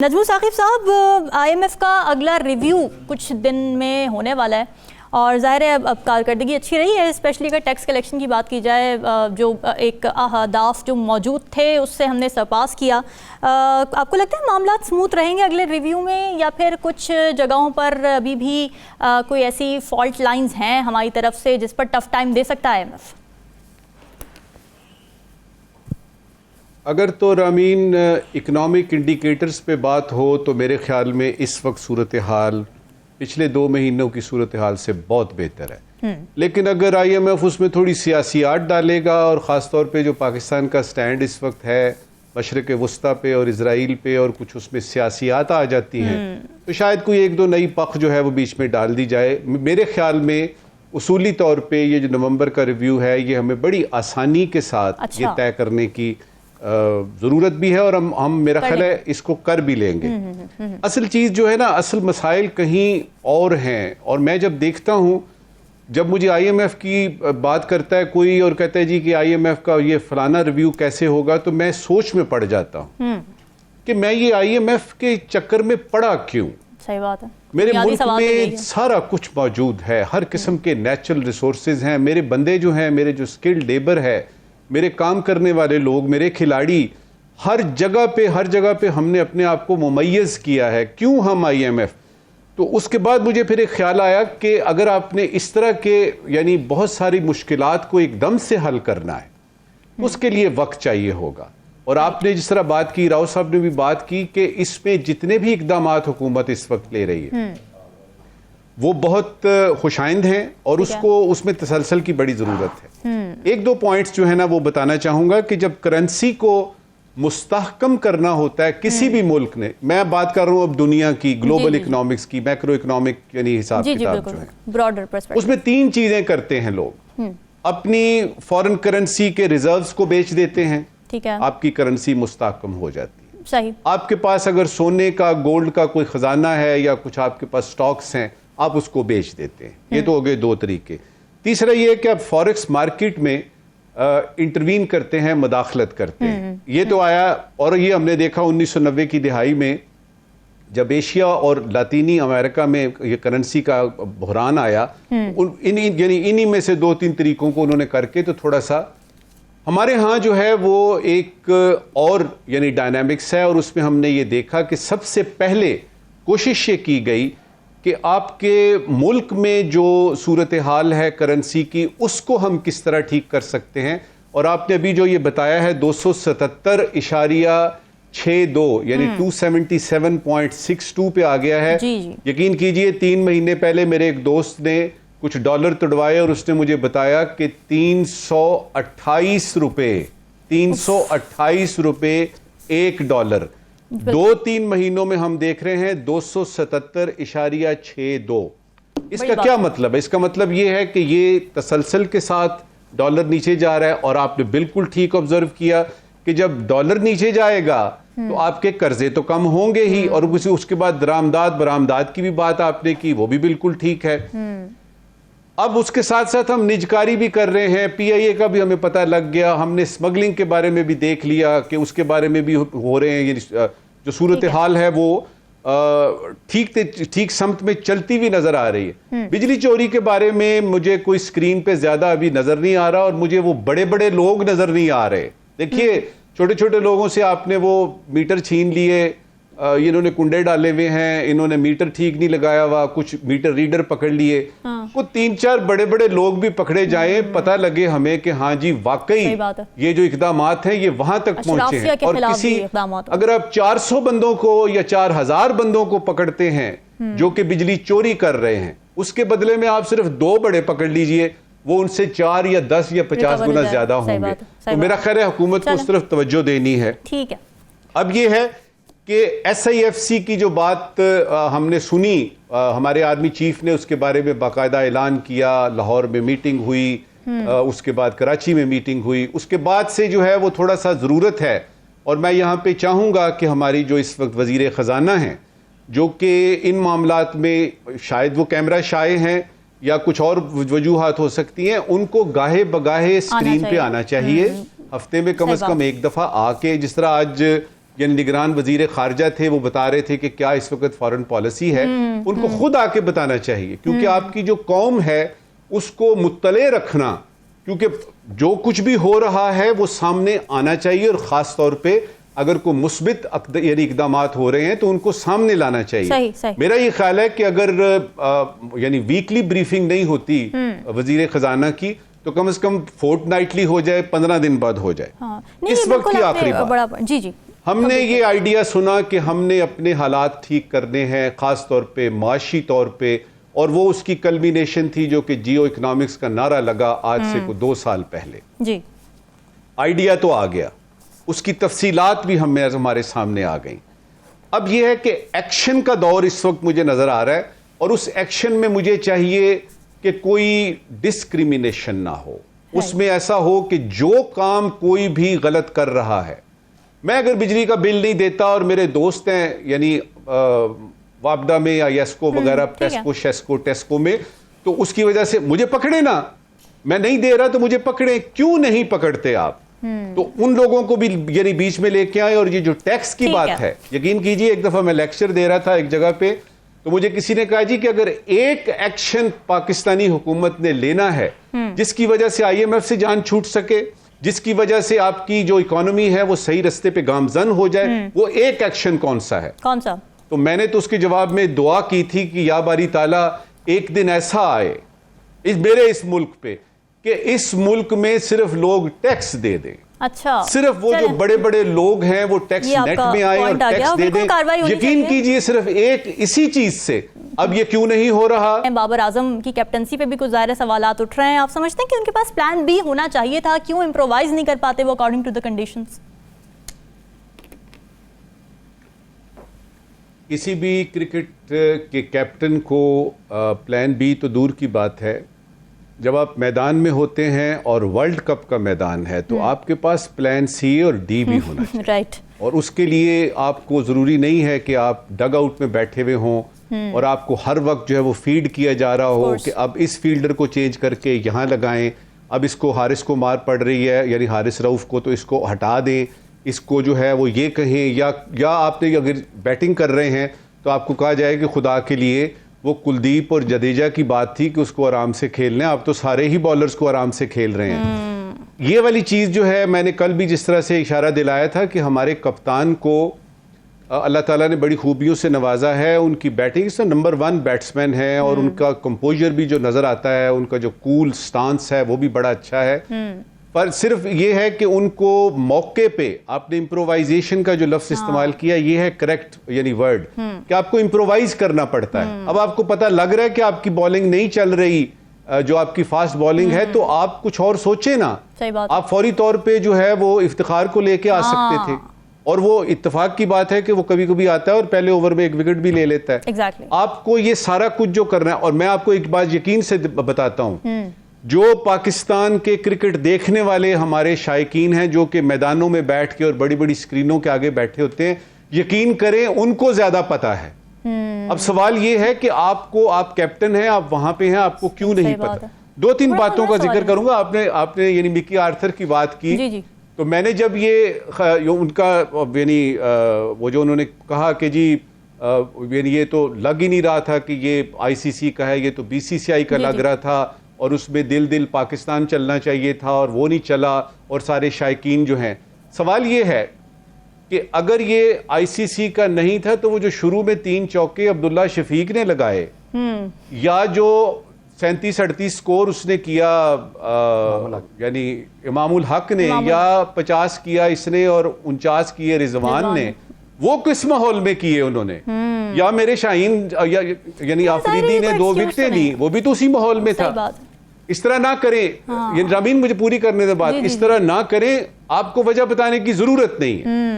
नजमुल साकिब साहब, आईएमएफ का अगला रिव्यू कुछ दिन में होने वाला है और ज़ाहिर है अब कारकर्दगी अच्छी रही है, स्पेशली अगर टैक्स कलेक्शन की बात की जाए। जो एक अहदाफ जो मौजूद थे उससे हमने सरपास किया। आपको लगता है मामला स्मूथ रहेंगे अगले रिव्यू में, या फिर कुछ जगहों पर अभी भी कोई ऐसी फॉल्ट लाइंस हैं हमारी तरफ से जिस पर टफ टाइम दे सकता है आईएमएफ? अगर तो रामीन इकनॉमिक इंडिकेटर्स पे बात हो तो मेरे ख्याल में इस वक्त सूरत हाल पिछले 2 महीनों की सूरत हाल से बहुत बेहतर है। लेकिन अगर आईएमएफ उसमें थोड़ी सियासियात डालेगा और ख़ास तौर पे जो पाकिस्तान का स्टैंड इस वक्त है मशरक़ वस्ता पे और इजराइल पे, और कुछ उसमें सियासियात आ जाती हैं तो शायद कोई 1-2 नई पख जो है वो बीच में डाल दी जाए। मेरे ख्याल में उसूली तौर पे ये जो नवंबर का रिव्यू है ये हमें बड़ी आसानी के साथ ये तय करने की ज़रूरत भी है और हम मेरा ख्याल है इसको कर भी लेंगे। असल चीज़ जो है ना, असल मसाइल कहीं और हैं। और मैं जब देखता हूँ, जब मुझे आईएमएफ की बात करता है कोई और कहता है जी कि आईएमएफ का ये फलाना रिव्यू कैसे होगा, तो मैं सोच में पड़ जाता हूँ कि मैं ये आईएमएफ के चक्कर में पड़ा क्यों। सही बात है। मेरे मुल्क में सारा कुछ मौजूद है, हर किस्म के नेचुरल रिसोर्सेज हैं, मेरे बंदे जो हैं, मेरे जो स्किल्ड लेबर है, मेरे काम करने वाले लोग, मेरे खिलाड़ी, हर जगह पे हमने अपने आप को मुमय्यज किया है। क्यों हम आईएमएफ? तो उसके बाद मुझे फिर एक ख्याल आया कि अगर आपने इस तरह के यानी बहुत सारी मुश्किलात को एकदम से हल करना है उसके लिए वक्त चाहिए होगा। और आपने जिस तरह बात की, राव साहब ने भी बात की कि इसमें जितने भी इकदामात हुकूमत इस वक्त ले रही है वो बहुत खुशाइंद हैं और उसको उसमें तसलसल की बड़ी ज़रूरत है। 1-2 पॉइंट्स जो है ना वो बताना चाहूँगा कि जब करेंसी को मुस्तहकम करना होता है किसी भी मुल्क ने, मैं बात कर रहा हूँ अब दुनिया की ग्लोबल इकोनॉमिक्स की, मैक्रो इकोनॉमिक यानी हिसाब किताब जो है, ब्रॉडर पर्सपेक्टिव, उसमें 3 चीज़ें करते हैं लोग। अपनी फॉरेन करेंसी के रिजर्व्स को बेच देते हैं, ठीक है, आपकी करेंसी मुस्तहकम हो जाती है। सही। आपके पास अगर सोने का, गोल्ड का कोई खजाना है या कुछ आपके पास स्टॉक्स हैं, आप उसको बेच देते हैं। ये तो हो गए 2 तरीके। तीसरा ये है कि आप फॉरेक्स मार्केट में इंटरवीन करते हैं, मुदाखलत करते हैं। ये तो आया, और ये हमने देखा 1990 की दिहाई में जब एशिया और लातीनी अमेरिका में ये करेंसी का बहरान आया, इन्हीं में से 2-3 तरीकों को उन्होंने करके तो थोड़ा सा हमारे यहाँ जो है वो एक और यानी डायनामिक्स है। और उसमें हमने ये देखा कि सबसे पहले कोशिश ये की गई कि आपके मुल्क में जो सूरत हाल है करेंसी की उसको हम किस तरह ठीक कर सकते हैं। और आपने अभी जो ये बताया है 277.62 यानी 277.62 पे आ गया है। यकीन कीजिए 3 महीने पहले मेरे एक दोस्त ने कुछ डॉलर तुड़वाए और उसने मुझे बताया कि 328 रुपए $1। 2-3 महीनों में हम देख रहे हैं 277.62। इसका क्या मतलब है? इसका मतलब ये है कि ये तसलसल के साथ डॉलर नीचे जा रहा है। और आपने बिल्कुल ठीक ऑब्जर्व किया कि जब डॉलर नीचे जाएगा तो आपके कर्जे तो कम होंगे ही, और उसके बाद बरामदात की भी बात आपने की, वो भी बिल्कुल ठीक है। अब उसके साथ साथ हम निजकारी भी कर रहे हैं, पीआईए का भी हमें पता लग गया, हमने स्मगलिंग के बारे में भी देख लिया कि उसके बारे में भी हो रहे हैं। ये जो सूरत हाल है वो ठीक समत में चलती हुई नजर आ रही है। बिजली चोरी के बारे में मुझे कोई स्क्रीन पे ज्यादा अभी नजर नहीं आ रहा, और मुझे वो बड़े बड़े लोग नजर नहीं आ रहे। देखिए छोटे छोटे लोगों से आपने वो मीटर छीन लिए, इन्होंने कुंडे डाले हुए हैं, इन्होंने मीटर ठीक नहीं लगाया हुआ, कुछ मीटर रीडर पकड़ लिए। वो 3-4 बड़े बड़े लोग भी पकड़े जाए, पता लगे हमें कि हाँ जी वाकई ये जो इकदामात हैं ये वहां तक पहुंचे हैं। और किसी अगर आप 400 बंदों को या 4000 बंदों को पकड़ते हैं जो कि बिजली चोरी कर रहे हैं, उसके बदले में आप सिर्फ 2 बड़े पकड़ लीजिए, वो उनसे 4 या 10 या 50 गुना ज्यादा होंगे। तो मेरा ख्याल है हुकूमत को उस तरफ तवज्जो देनी है। ठीक है। अब ये है कि SIFC की जो बात हमने सुनी, हमारे आर्मी चीफ ने उसके बारे में बाकायदा ऐलान किया, लाहौर में मीटिंग हुई, उसके बाद कराची में मीटिंग हुई, उसके बाद से जो है वो थोड़ा सा ज़रूरत है। और मैं यहाँ पे चाहूँगा कि हमारी जो इस वक्त वज़ीर ख़जाना हैं, जो कि इन मामलात में शायद वो कैमरा शाये हैं या कुछ और वजूहात हो सकती हैं, उनको गाहे बगाहे स्क्रीन पे आना चाहिए। हफ्ते में कम से कम 1 दफ़ा आके, जिस तरह आज यानी निगरान वजीर खारजा थे, वो बता रहे थे कि क्या इस वक्त फॉरेन पॉलिसी है, उनको खुद आके बताना चाहिए, क्योंकि आपकी जो कौम है उसको मुत्तले रखना, क्योंकि जो कुछ भी हो रहा है वो सामने आना चाहिए, और ख़ास तौर पे अगर कोई मुस्बित यानी इकदामात हो रहे हैं तो उनको सामने लाना चाहिए। सही। मेरा ये ख्याल है कि अगर यानी वीकली ब्रीफिंग नहीं होती वजीर खजाना की, तो कम से कम फोर्टनाइटली हो जाए, 15 दिन बाद हो जाए। हाँ। इस वक्त की आखिरी बात, जी हमने ये आइडिया सुना कि हमने अपने हालात ठीक करने हैं, खास तौर पे माशी तौर पे, और वो उसकी कल्मिनेशन थी जो कि जियो इकोनॉमिक्स का नारा लगा आज से 2 साल पहले। जी आइडिया तो आ गया, उसकी तफसीलात भी हमारे सामने आ गई। अब यह है कि एक्शन का दौर इस वक्त मुझे नजर आ रहा है, और उस एक्शन में मुझे चाहिए कि कोई डिस्क्रिमिनेशन ना हो, उसमें ऐसा हो कि जो काम कोई भी गलत कर रहा है, मैं अगर बिजली का बिल नहीं देता और मेरे दोस्त हैं यानी वापडा में या येस्को वगैरह, पेस्को शेस्को टेस्को में, तो उसकी वजह से मुझे पकड़े ना, मैं नहीं दे रहा तो मुझे पकड़े, क्यों नहीं पकड़ते आप? तो उन लोगों को भी यानी बीच में लेके आए। और ये जो टैक्स की बात है, यकीन कीजिए एक दफा मैं लेक्चर दे रहा था एक जगह पे, तो मुझे किसी ने कहा जी कि अगर एक एक्शन पाकिस्तानी हुकूमत ने लेना है जिसकी वजह से IMF से जान छूट सके, जिसकी वजह से आपकी जो इकोनॉमी है वो सही रास्ते पे गामजन हो जाए, वो एक एक्शन कौन सा है? कौन सा? तो मैंने तो उसके जवाब में दुआ की थी कि या बारी ताला एक दिन ऐसा आए इस मुल्क पे कि इस मुल्क में सिर्फ लोग टैक्स दे दें। अच्छा, सिर्फ वो जो बड़े बड़े लोग हैं वो टैक्स नेट में आए और टैक्स दे दें। यकीन कीजिए सिर्फ एक इसी चीज से अब ये क्यों नहीं हो रहा? बाबर आजम की कैप्टनसी पे भी कुछ ज़ाहिर सवालात उठ रहे हैं। आप समझते हैं कि उनके पास प्लान बी होना चाहिए था? क्यों इम्प्रोवाइज नहीं कर पाते वो अकॉर्डिंग टू द कंडीशंस? किसी भी क्रिकेट के कैप्टन को प्लान बी तो दूर की बात है, जब आप मैदान में होते हैं और वर्ल्ड कप का मैदान है तो आपके पास प्लान सी और डी भी होना चाहिए। राइट। और उसके लिए आपको ज़रूरी नहीं है कि आप डग आउट में बैठे हुए हों और आपको हर वक्त जो है वो फीड किया जा रहा हो कि अब इस फील्डर को चेंज करके यहाँ लगाएं, अब इसको हारिस को मार पड़ रही है यानी हारिस रऊफ को, तो इसको हटा दें, इसको जो है वो ये कहें, या आपने अगर बैटिंग कर रहे हैं तो आपको कहा जाए कि खुदा के लिए वो कुलदीप और जडेजा की बात थी कि उसको आराम से खेलने, आप तो सारे ही बॉलर्स को आराम से खेल रहे हैं। ये वाली चीज़ जो है, मैंने कल भी जिस तरह से इशारा दिलाया था कि हमारे कप्तान को अल्लाह ताला ने बड़ी खूबियों से नवाजा है, उनकी बैटिंग से नंबर 1 बैट्समैन है और उनका कंपोजर भी जो नज़र आता है, उनका जो कूल स्टांस है वो भी बड़ा अच्छा है। पर सिर्फ ये है कि उनको मौके पे आपने इम्प्रोवाइजेशन का जो लफ्ज इस्तेमाल किया, ये है करेक्ट यानी वर्ड कि आपको इम्प्रोवाइज करना पड़ता है। अब आपको पता लग रहा है कि आपकी बॉलिंग नहीं चल रही, जो आपकी फास्ट बॉलिंग है, तो आप कुछ और सोचे ना। सही बात। आप फौरी तौर पे जो है वो इफ्तिखार को लेके आ सकते थे, और वो इत्तेफाक की बात है कि वो कभी कभी आता है और पहले ओवर में 1 विकेट भी ले लेता है। Exactly. आपको ये सारा कुछ जो करना है, और मैं आपको एक बात यकीन से बताता हूं, जो पाकिस्तान के क्रिकेट देखने वाले हमारे शायकीन हैं जो कि मैदानों में बैठ के और बड़ी बड़ी स्क्रीनों के आगे बैठे होते हैं, यकीन करें उनको ज्यादा पता है। अब सवाल ये है कि आपको, आप कैप्टन हैं, आप वहां पे हैं, आपको क्यों नहीं पता? 2-3 बातों का जिक्र करूंगा। आपने यानी मिकी आर्थर की बात की। जी। तो मैंने जब ये उनका यानी वो जो उन्होंने कहा कि जी यानी ये तो लग ही नहीं रहा था कि ये ICC का है, ये तो BCCI का लग रहा था, और उसमें दिल पाकिस्तान चलना चाहिए था और वो नहीं चला, और सारे शायकीन जो हैं, सवाल ये है कि अगर ये ICC का नहीं था तो वो जो शुरू में 3 चौके अब्दुल्ला शफीक ने लगाए, या जो 37-38 स्कोर उसने किया यानी इमामुल हक ने, या 50 किया इसने और 49 किए रिजवान ने, वो किस माहौल में किए उन्होंने? या मेरे शाहीन यानी आफरीदी ने 2 विकेटें ली, वो भी तो उसी माहौल में था। इस तरह ना करें। ये रामीन मुझे पूरी करने दे बात, इस तरह ना करें, आपको वजह बताने की जरूरत नहीं है।